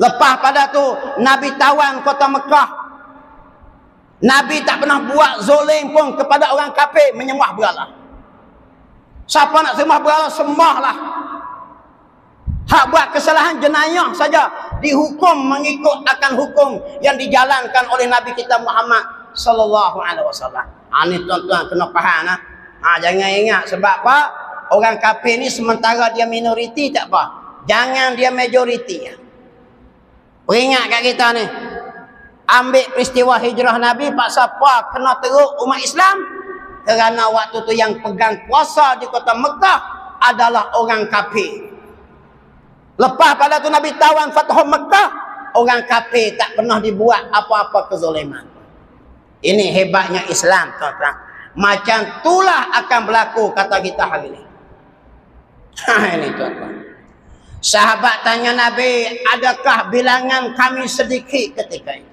Lepas pada tu Nabi tawan kota Mekah. Nabi tak pernah buat zolim pun kepada orang kafir menyembah berhala. Siapa nak sembah berhala, sembahlah. Hak buat kesalahan jenayah saja dihukum mengikut akan hukum yang dijalankan oleh Nabi kita Muhammad sallallahu alaihi wasallam. Ni tuan-tuan kena faham nah. Jangan ingat sebab apa? Orang kafir ni sementara dia minoriti tak apa. Jangan dia majoriti. Peringat kat kita ni. Ambil peristiwa hijrah Nabi, paksa apa kena teruk umat Islam? Kerana waktu tu yang pegang kuasa di kota Mekah adalah orang kafir. Lepas pada tu Nabi tawan Fathu Mekah, orang kafir tak pernah dibuat apa-apa kezaliman. Ini hebatnya Islam, tuan-tuan. Macam itulah akan berlaku kata kita hari ini. Ini tuan-tuan. Sahabat tanya Nabi, adakah bilangan kami sedikit ketika itu?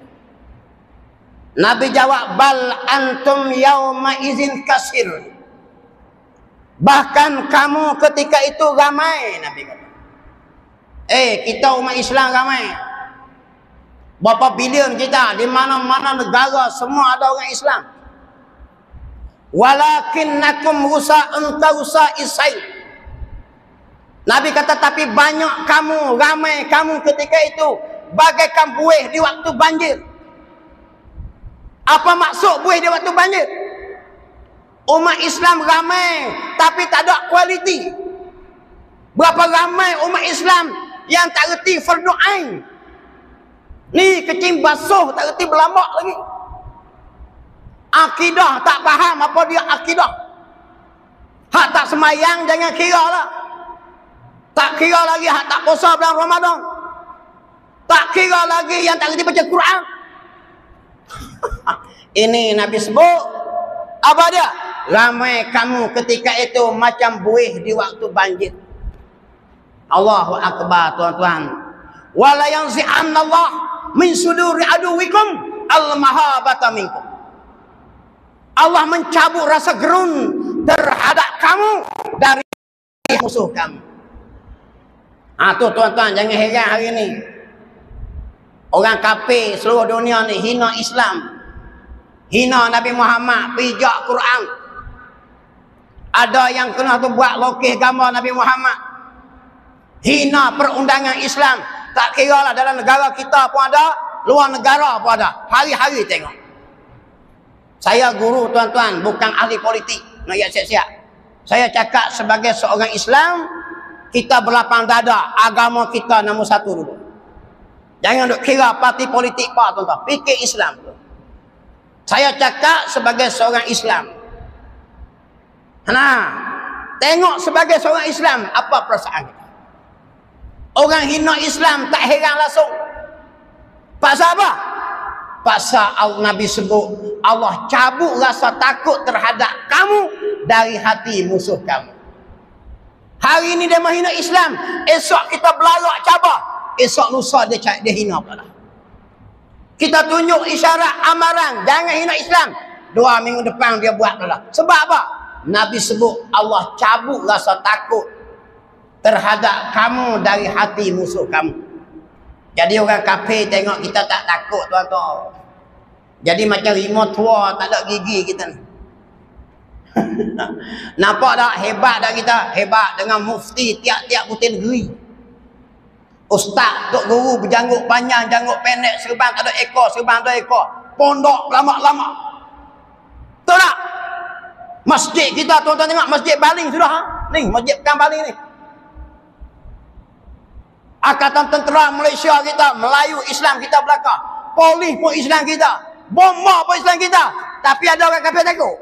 Nabi jawab, bal antum yauma izin kasir. Bahkan kamu ketika itu ramai, Nabi kata. Kita umat Islam ramai. Berapa bilion kita, di mana-mana negara semua ada orang Islam. Walakinnakum rusa'un karusa'isail. Nabi kata, tapi banyak kamu, ramai kamu ketika itu bagaikan buih di waktu banjir. Apa maksud buih di waktu banjir? Umat Islam ramai tapi tak ada kualiti. Berapa ramai umat Islam yang tak reti fardu ain. Ni kecing basuh tak reti berlambak lagi. Akidah tak faham apa dia akidah. Hak tak semayang jangan kira lah. Tak kira lagi hak tak puasa bulan Ramadan. Tak kira lagi yang tak reti baca Quran. Ini Nabi sebut apa dia? Ramai kamu ketika itu macam buih di waktu banjir. Allahu akbar, tuan-tuan. Wala yanzi'annallah min suduri aduwikum al-mahabata minkum. Allah mencabut rasa gerun terhadap kamu dari musuh kamu. Tu tuan-tuan, jangan heran hari ini. Orang kafir seluruh dunia ni hina Islam. Hina Nabi Muhammad, pijak Quran. Ada yang kena tu buat lokeh gambar Nabi Muhammad. Hina perundangan Islam. Tak kira lah dalam negara kita pun ada, luar negara pun ada. Hari-hari tengok. Saya guru tuan-tuan, bukan ahli politik. Nak siap-siap. Saya cakap sebagai seorang Islam, kita berlapang dada. Agama kita nombor satu dulu. Jangan duk kira parti politik apa tuan-tuan. Fikir Islam tu. Saya cakap sebagai seorang Islam. Tengok sebagai seorang Islam apa perasaan kita. Orang hina Islam tak heran langsung. Pasal apa? Pasal Nabi sebut Allah cabut rasa takut terhadap kamu dari hati musuh kamu. Hari ini dia menghina Islam, esok kita belarak cabar, esok lusa dia hina pula. Kita tunjuk isyarat amaran, jangan hina Islam. 2 minggu depan dia buat pula. Sebab apa? Nabi sebut Allah cabut rasa takut terhadap kamu dari hati musuh kamu. Jadi orang kafir tengok kita tak takut, tuan-tuan. Jadi macam rimau tua tak ada gigi kita ni. Nampak tak hebat dah kita? Hebat dengan mufti tiap-tiap butir negeri. Ustaz, tok guru berjanggut panjang, janggut pendek, serban tak ada ekor, serban ada ekor. Pondok lama-lama. Betul tak? Masjid kita, tuan-tuan tengok, masjid baling sudah. Ni, masjid pekan baling ni. Angkatan tentera Malaysia kita, Melayu Islam kita belakang. Polis pun Islam kita. Bomba pun Islam kita. Tapi ada orang kafir takut.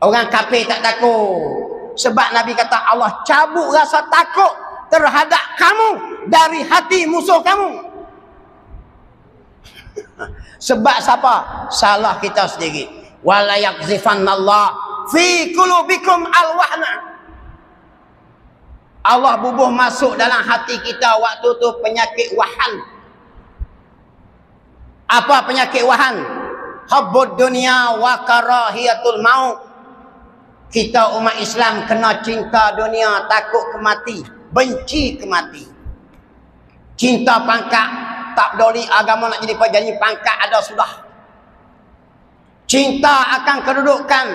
Orang kafir tak takut. Sebab Nabi kata Allah cabut rasa takut terhadap kamu dari hati musuh kamu. Sebab siapa? Salah kita sendiri. Wala yakzifannallah fi qulubikum alwahna. Allah bubuh masuk dalam hati kita waktu tu penyakit wahan. Apa penyakit wahan? Hubbud dunia wa karahiyatul maut. Kita umat Islam kena cinta dunia, takut ke mati, benci ke mati. Cinta pangkat, tak peduli agama nak jadi apa, jadi pangkat ada sudah. Cinta akan kedudukan,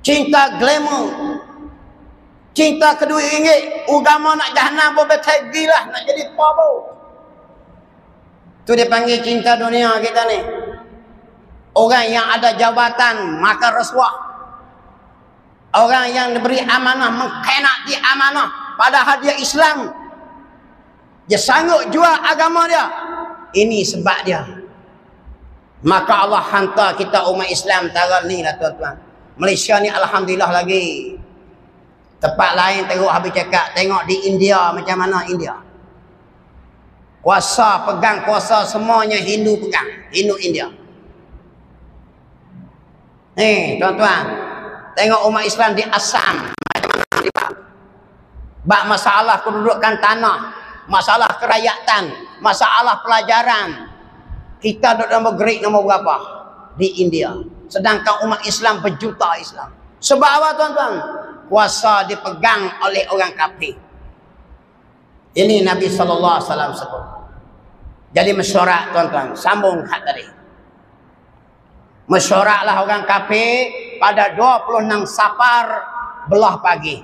cinta glamour, cinta kedua ringgit, agama nak jahanam pun bertegilah nak jadi apa pun. Tu dia panggil cinta dunia kita ni. Orang yang ada jabatan makan rasuah. Orang yang diberi amanah mengkhianati amanah padahal dia Islam. Dia sanggup jual agama dia. Ini sebab dia. Maka Allah hantar kita umat Islam tara ni lah tuan-tuan. Malaysia ni alhamdulillah lagi. Tempat lain teruk habis cakap. Tengok di India macam mana India. Kuasa pegang kuasa semuanya Hindu pegang. Hindu India. Tuan-tuan, tengok umat Islam di Assam macam mana dia bab masalah kedudukan tanah, masalah kerakyatan, masalah pelajaran. Kita duduk nombor grade nombor berapa di India, sedangkan umat Islam berjuta Islam. Sebab apa tuan-tuan? Kuasa dipegang oleh orang kafir. Ini Nabi SAW sebut. Jadi mesyuarat tuan-tuan, sambung kat tadi. Mesyuaratlah orang kafir pada 26 Safar belah pagi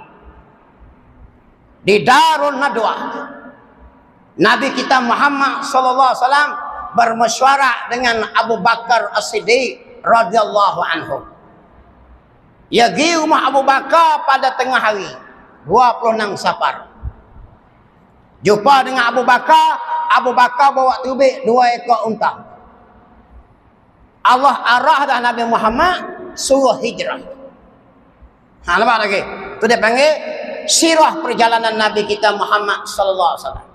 di Darul Nadwah. Nabi kita Muhammad sallallahu alaihi wasallam bermesyuarat dengan Abu Bakar As-Siddiq radhiyallahu anhu. Ya pergi rumah Abu Bakar pada tengah hari 26 Safar. Jumpa dengan Abu Bakar, Abu Bakar bawa tubik 2 ekor unta. Allah arah dah Nabi Muhammad suruh hijrah. Nampak lagi? Itu dia panggil sirah perjalanan Nabi kita Muhammad sallallahu alaihi wasallam.